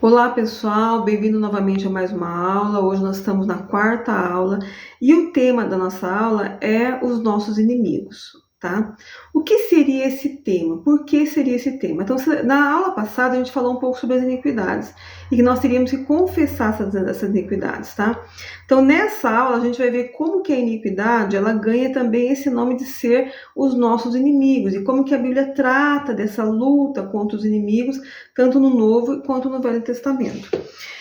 Olá pessoal, bem-vindo novamente a mais uma aula. Hoje nós estamos na quarta aula e o tema da nossa aula é os nossos inimigos, tá? O que seria esse tema? Por que seria esse tema? Então, na aula passada a gente falou um pouco sobre as iniquidades e que nós teríamos que confessar essas iniquidades, tá? Então, nessa aula a gente vai ver como que a iniquidade ela ganha também esse nome de ser os nossos inimigos e como que a Bíblia trata dessa luta contra os inimigos tanto no Novo quanto no Velho Testamento.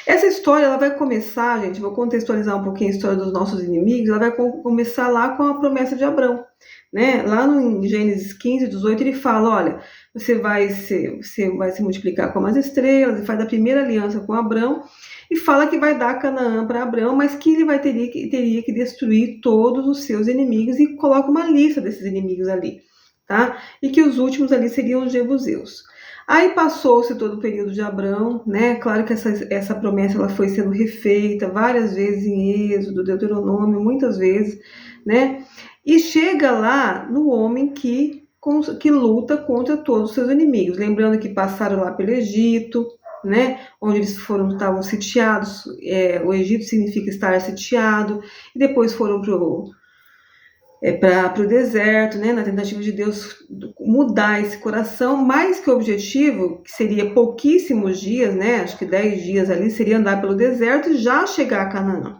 Essa história ela vai começar, gente, vou contextualizar um pouquinho a história dos nossos inimigos, ela vai começar lá com a promessa de Abrão, né? Lá no Gênesis 15, 18, ele fala, olha, você vai se multiplicar como as estrelas, e faz a primeira aliança com Abrão, e fala que vai dar Canaã para Abrão, mas que ele teria que destruir todos os seus inimigos, e coloca uma lista desses inimigos ali, tá? E que os últimos ali seriam os jebuseus. Aí passou-se todo o período de Abrão, né? Claro que essa promessa ela foi sendo refeita várias vezes em Êxodo, Deuteronômio, muitas vezes, né? E chega lá no homem que luta contra todos os seus inimigos. Lembrando que passaram lá pelo Egito, né? Onde eles estavam sitiados. O Egito significa estar sitiado. E depois foram para o deserto, né, na tentativa de Deus mudar esse coração, mais que o objetivo, que seria pouquíssimos dias, né, acho que 10 dias ali, seria andar pelo deserto e já chegar a Canaã.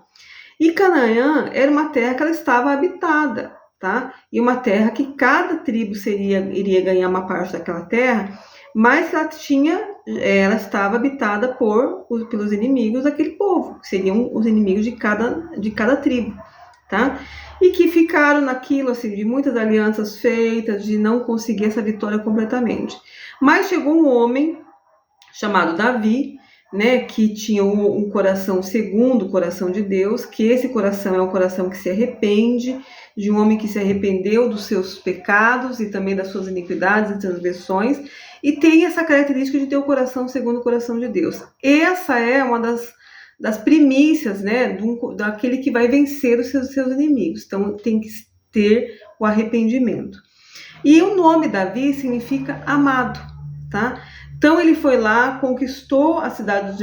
E Canaã era uma terra que ela estava habitada, tá? E uma terra que cada tribo iria ganhar uma parte daquela terra, mas que ela estava habitada pelos inimigos daquele povo, que seriam os inimigos de cada tribo, tá? E que ficaram naquilo, assim, de muitas alianças feitas, de não conseguir essa vitória completamente. Mas chegou um homem chamado Davi, né, que tinha um coração segundo o coração de Deus, que esse coração é um coração que se arrepende, de um homem que se arrependeu dos seus pecados e também das suas iniquidades e transgressões, e tem essa característica de ter o coração segundo o coração de Deus. Essa é uma das primícias, né, daquele que vai vencer os seus inimigos. Então tem que ter o arrependimento. E o nome Davi significa amado, tá? Então ele foi lá, conquistou a cidade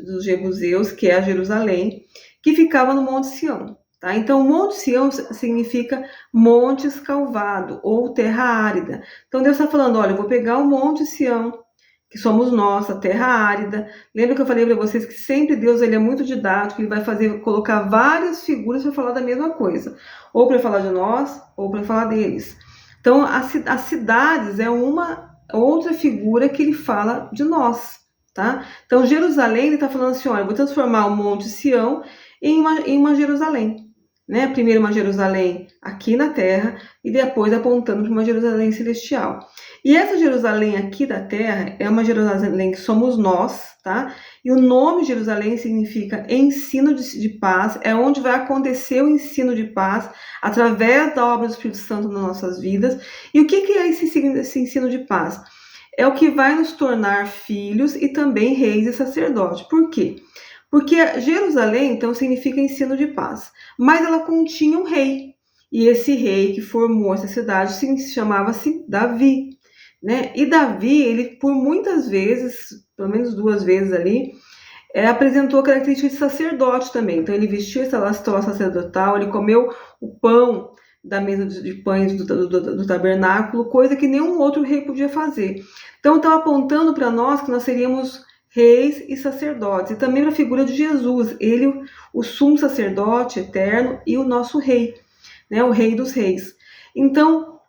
dos Jebuseus, que é a Jerusalém, que ficava no Monte Sião. Tá? Então, o Monte Sião significa monte escalvado ou terra árida. Então, Deus está falando, olha, eu vou pegar o Monte Sião, que somos nós, a terra árida. Lembra que eu falei para vocês que sempre Deus ele é muito didático, ele vai colocar várias figuras para falar da mesma coisa. Ou para falar de nós, ou para falar deles. Então, as cidades é uma outra figura que ele fala de nós, tá? Então, Jerusalém, ele está falando assim, olha, eu vou transformar o Monte Sião em uma Jerusalém, né? Primeiro uma Jerusalém aqui na terra e depois apontando para uma Jerusalém celestial. E essa Jerusalém aqui da terra é uma Jerusalém que somos nós, tá? E o nome Jerusalém significa ensino de paz, é onde vai acontecer o ensino de paz através da obra do Espírito Santo nas nossas vidas. E o que é esse ensino de paz? É o que vai nos tornar filhos e também reis e sacerdotes. Por quê? Porque Jerusalém, então, significa ensino de paz, mas ela continha um rei. E esse rei que formou essa cidade chamava-se Davi, né? E Davi, ele por muitas vezes, pelo menos 2 vezes ali, apresentou características de sacerdote também. Então ele vestiu essa estola sacerdotal, ele comeu o pão da mesa de pães do tabernáculo, coisa que nenhum outro rei podia fazer. Então estava apontando para nós que nós seríamos reis e sacerdotes, e também para a figura de Jesus, ele, o sumo sacerdote eterno e o nosso rei, né, o rei dos reis. Então,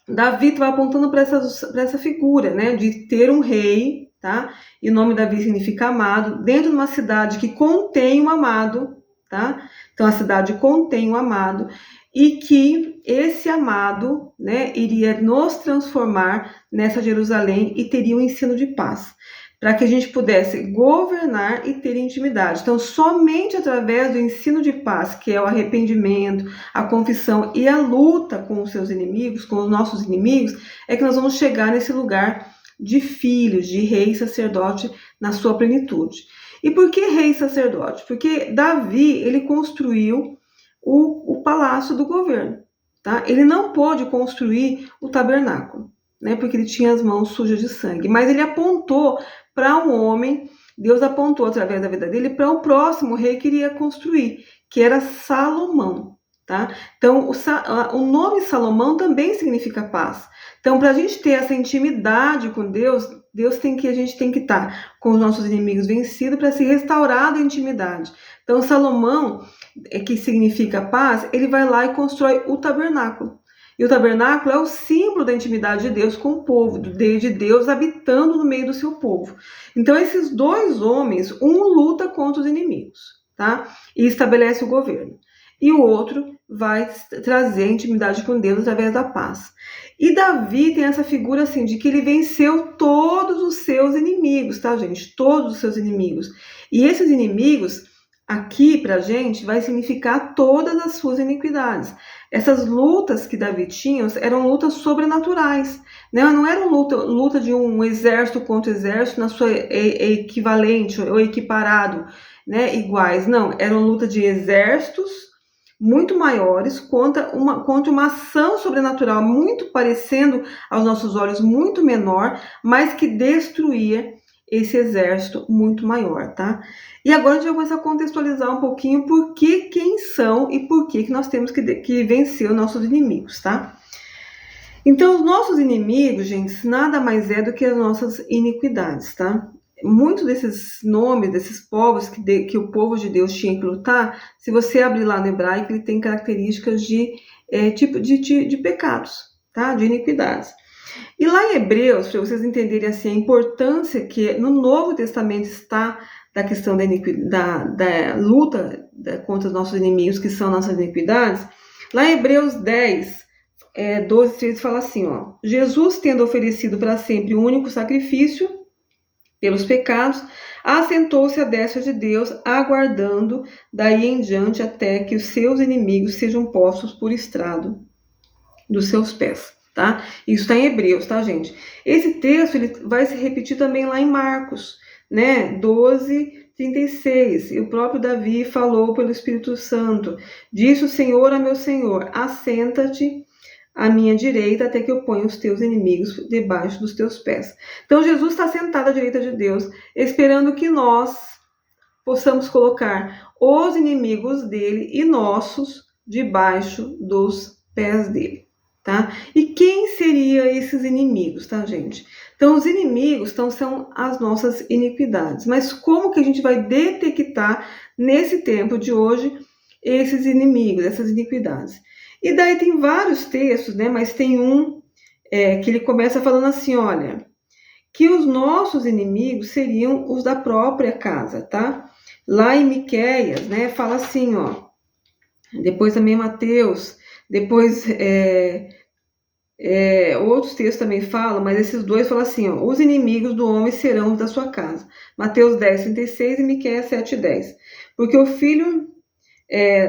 Davi estava apontando para essa figura, né, de ter um rei, tá? E o nome Davi significa amado, dentro de uma cidade que contém um amado, tá? Então, a cidade contém um amado, e que esse amado, né, iria nos transformar nessa Jerusalém e teria um ensino de paz, para que a gente pudesse governar e ter intimidade. Então, somente através do ensino de paz, que é o arrependimento, a confissão e a luta com os seus inimigos, com os nossos inimigos, é que nós vamos chegar nesse lugar de filhos, de rei e sacerdote na sua plenitude. E por que rei e sacerdote? Porque Davi, ele construiu o palácio do governo, tá? Ele não pôde construir o tabernáculo, né? Porque ele tinha as mãos sujas de sangue, mas ele apontou para um homem Deus apontou através da vida dele para o próximo rei que iria construir, que era Salomão, tá? Então, o nome Salomão também significa paz. Então, para a gente ter essa intimidade com Deus, a gente tem que estar com os nossos inimigos vencidos para se restaurar a intimidade. Então, Salomão, que significa paz, ele vai lá e constrói o tabernáculo. E o tabernáculo é o símbolo da intimidade de Deus com o povo, de Deus habitando no meio do seu povo. Então, esses dois homens, um luta contra os inimigos, tá? E estabelece o governo. E o outro vai trazer intimidade com Deus através da paz. E Davi tem essa figura assim, de que ele venceu todos os seus inimigos, tá, gente? Todos os seus inimigos. E esses inimigos, aqui pra gente, vai significar todas as suas iniquidades. Essas lutas que Davi tinha eram lutas sobrenaturais, né? Não era luta de um exército contra exército na sua equivalente ou equiparado, né? Iguais, não. Eram luta de exércitos muito maiores contra uma ação sobrenatural muito parecendo aos nossos olhos muito menor, mas que destruía esse exército muito maior, tá? E agora a gente vai começar a contextualizar um pouquinho quem são e por que nós temos que vencer os nossos inimigos, tá? Então, os nossos inimigos, gente, nada mais é do que as nossas iniquidades, tá? Muitos desses nomes, desses povos que o povo de Deus tinha que lutar, se você abrir lá no hebraico, ele tem características de pecados, tá? De iniquidades. E lá em Hebreus, para vocês entenderem assim, a importância que no Novo Testamento está da questão da luta contra os nossos inimigos, que são nossas iniquidades, lá em Hebreus 10, 12, 13, fala assim, ó, Jesus, tendo oferecido para sempre um único sacrifício pelos pecados, assentou-se à destra de Deus, aguardando daí em diante até que os seus inimigos sejam postos por estrado dos seus pés. Tá? Isso está em Hebreus, tá, gente? Esse texto ele vai se repetir também lá em Marcos, né? 12, 36. E o próprio Davi falou pelo Espírito Santo: disse o Senhor a meu Senhor: assenta-te à minha direita até que eu ponha os teus inimigos debaixo dos teus pés. Então Jesus está sentado à direita de Deus, esperando que nós possamos colocar os inimigos dele e nossos debaixo dos pés dele. Tá? E quem seriam esses inimigos, tá, gente? Então, os inimigos são as nossas iniquidades. Mas como que a gente vai detectar, nesse tempo de hoje, esses inimigos, essas iniquidades? E daí tem vários textos, né? Mas tem um que ele começa falando assim, olha, que os nossos inimigos seriam os da própria casa, tá? Lá em Miqueias, né? Fala assim, ó. Depois também Mateus... Depois, outros textos também falam, mas esses dois falam assim, ó, os inimigos do homem serão os da sua casa. Mateus 10, 36 e Miqueias 7, 10. Porque o filho,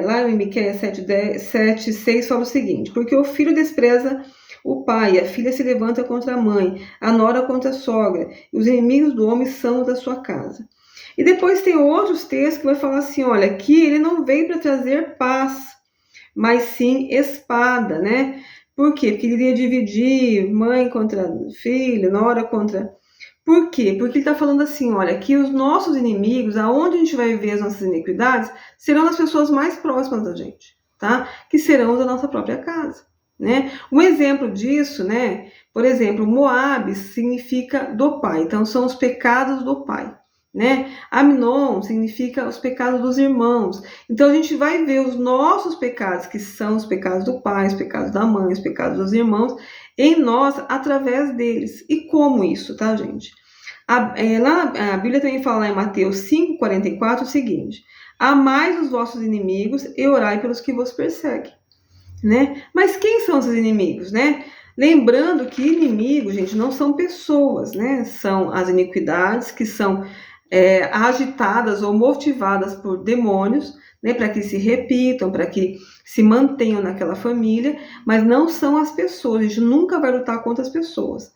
lá em Miqueias 7, 6 fala o seguinte, porque o filho despreza o pai, a filha se levanta contra a mãe, a nora contra a sogra, e os inimigos do homem são os da sua casa. E depois tem outros textos que vai falar assim, olha, aqui ele não veio para trazer paz, mas sim espada, né? Por quê? Porque ele iria dividir mãe contra filho, nora contra... Por quê? Porque ele está falando assim, olha, que os nossos inimigos, aonde a gente vai ver as nossas iniquidades, serão as pessoas mais próximas da gente, tá? Que serão da nossa própria casa, né? Um exemplo disso, né? Por exemplo, Moabe significa do pai, então são os pecados do pai. Né? Aminon significa os pecados dos irmãos. Então a gente vai ver os nossos pecados, que são os pecados do pai, os pecados da mãe, os pecados dos irmãos, em nós através deles. E como isso, tá, gente? A Bíblia também fala em Mateus 5,44 o seguinte: amai os vossos inimigos e orai pelos que vos perseguem. Né? Mas quem são esses inimigos, né? Lembrando que inimigos, gente, não são pessoas, né? São as iniquidades que são agitadas ou motivadas por demônios, né, para que se repitam, para que se mantenham naquela família, mas não são as pessoas. A gente nunca vai lutar contra as pessoas.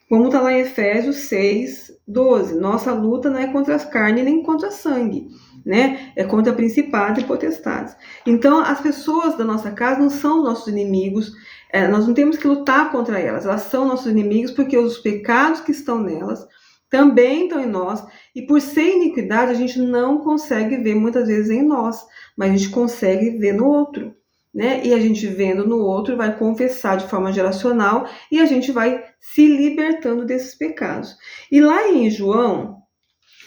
Como está lá em Efésios 6, 12, nossa luta não é contra as carnes nem contra sangue, né? É contra principados e potestades. Então, as pessoas da nossa casa não são nossos inimigos, nós não temos que lutar contra elas, elas são nossos inimigos porque os pecados que estão nelas também estão em nós, e por ser iniquidade, a gente não consegue ver muitas vezes em nós, mas a gente consegue ver no outro, né? E a gente vendo no outro vai confessar de forma geracional e a gente vai se libertando desses pecados. E lá em João,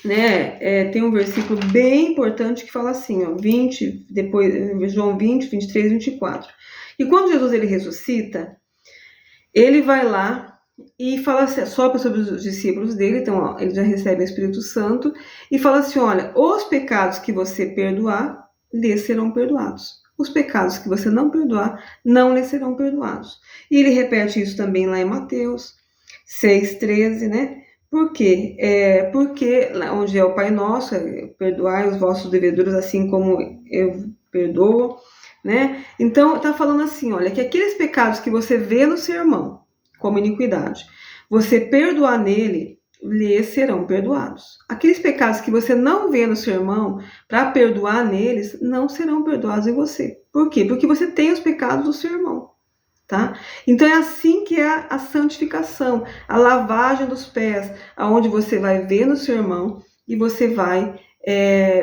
né, tem um versículo bem importante que fala assim, ó, 20, depois, João 20, 23, 24. E quando Jesus ele ressuscita, ele vai lá e fala assim, sopra sobre os discípulos dele, então ó, ele já recebe o Espírito Santo, e fala assim, olha, os pecados que você perdoar, lhes serão perdoados. Os pecados que você não perdoar, não lhes serão perdoados. E ele repete isso também lá em Mateus 6,13, né? Por quê? Porque onde é o Pai Nosso, perdoai os vossos devedores assim como eu perdoo, né? Então, tá falando assim, olha, que aqueles pecados que você vê no seu irmão, como iniquidade, você perdoar nele, lhes serão perdoados. Aqueles pecados que você não vê no seu irmão, para perdoar neles, não serão perdoados em você. Por quê? Porque você tem os pecados do seu irmão, tá? Então é assim que é a santificação, a lavagem dos pés, aonde você vai ver no seu irmão e você vai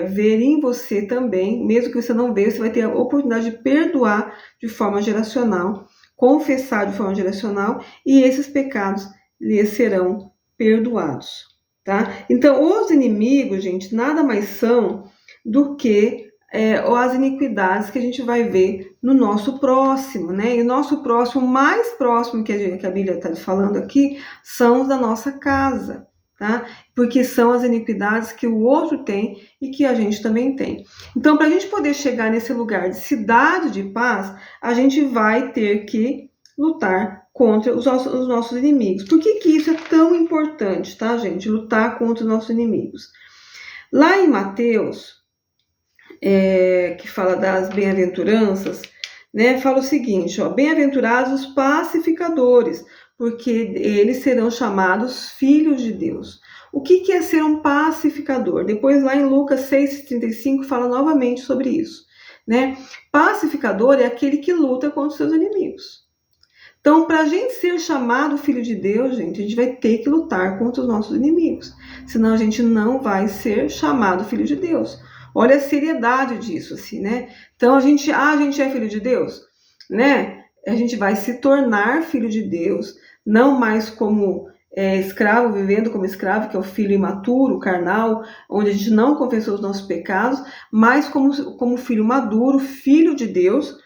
ver em você também, mesmo que você não veja, você vai ter a oportunidade de perdoar de forma geracional, confessar de forma geracional, e esses pecados lhes serão perdoados, tá? Então, os inimigos, gente, nada mais são do que as iniquidades que a gente vai ver no nosso próximo, né? E o nosso próximo, mais próximo que a Bíblia está falando aqui, são os da nossa casa, tá? Porque são as iniquidades que o outro tem e que a gente também tem. Então, para a gente poder chegar nesse lugar de cidade de paz, a gente vai ter que lutar contra os nossos inimigos. Por que isso é tão importante, tá, gente? Lutar contra os nossos inimigos. Lá em Mateus, que fala das bem-aventuranças, né, fala o seguinte, ó, bem-aventurados os pacificadores, porque eles serão chamados filhos de Deus. O que é ser um pacificador? Depois lá em Lucas 6,35 fala novamente sobre isso, né? Pacificador é aquele que luta contra os seus inimigos. Então, para a gente ser chamado filho de Deus, gente, a gente vai ter que lutar contra os nossos inimigos. Senão a gente não vai ser chamado filho de Deus. Olha a seriedade disso, assim, né? Então, a gente é filho de Deus, né? A gente vai se tornar filho de Deus, não mais como escravo, vivendo como escravo, que é o filho imaturo, carnal, onde a gente não confessou os nossos pecados, mas como filho maduro, filho de Deus,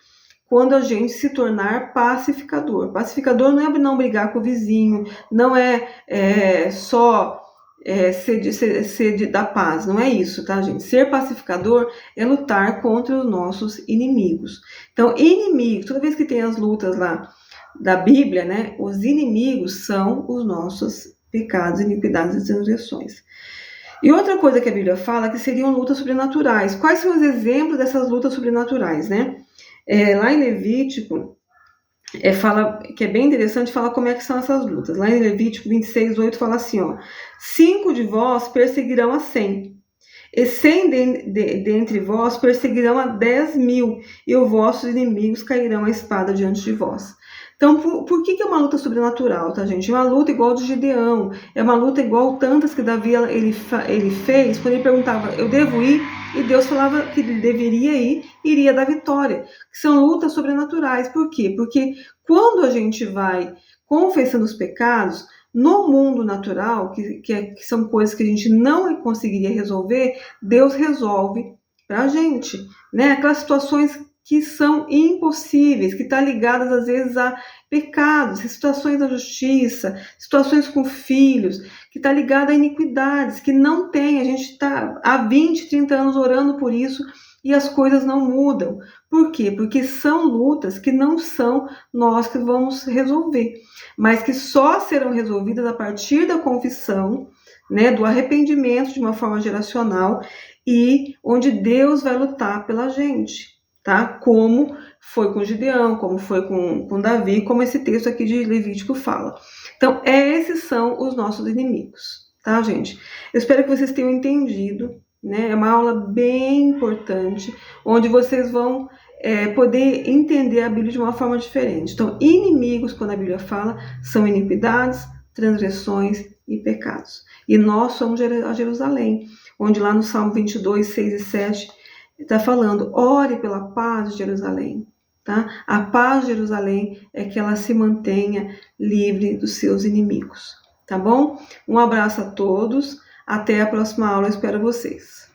quando a gente se tornar pacificador. Pacificador não é não brigar com o vizinho, não é só ser da paz, não é isso, tá, gente? Ser pacificador é lutar contra os nossos inimigos. Então, inimigos, toda vez que tem as lutas lá da Bíblia, né, os inimigos são os nossos pecados, iniquidades e transgressões. E outra coisa que a Bíblia fala que seriam lutas sobrenaturais. Quais são os exemplos dessas lutas sobrenaturais, né? Lá em Levítico, fala, que é bem interessante, fala como é que são essas lutas. Lá em Levítico 26:8 fala assim, ó, 5 de vós perseguirão a 100, e 100 dentre vós perseguirão a 10.000, e os vossos inimigos cairão a espada diante de vós. Então, por que é uma luta sobrenatural, tá, gente? É uma luta igual a de Gideão, é uma luta igual tantas que Davi ele fez, quando ele perguntava, eu devo ir? E Deus falava que ele deveria ir, iria dar vitória. São lutas sobrenaturais. Por quê? Porque quando a gente vai confessando os pecados, no mundo natural, que são coisas que a gente não conseguiria resolver, Deus resolve para a gente, né? Aquelas situações que são impossíveis, que estão ligadas às vezes a pecados, situações da justiça, situações com filhos, que está ligada a iniquidades, que não tem, a gente está há 20, 30 anos orando por isso e as coisas não mudam. Por quê? Porque são lutas que não são nós que vamos resolver, mas que só serão resolvidas a partir da confissão, né, do arrependimento de uma forma geracional e onde Deus vai lutar pela gente. Tá? Como foi com Gideão, como foi com Davi, como esse texto aqui de Levítico fala. Então, esses são os nossos inimigos, tá, gente? Eu espero que vocês tenham entendido, né? É uma aula bem importante, onde vocês vão poder entender a Bíblia de uma forma diferente. Então, inimigos, quando a Bíblia fala, são iniquidades, transgressões e pecados. E nós somos a Jerusalém, onde lá no Salmo 22, 6 e 7, está falando, ore pela paz de Jerusalém. Tá? A paz de Jerusalém é que ela se mantenha livre dos seus inimigos. Tá bom? Um abraço a todos. Até a próxima aula. Eu espero vocês.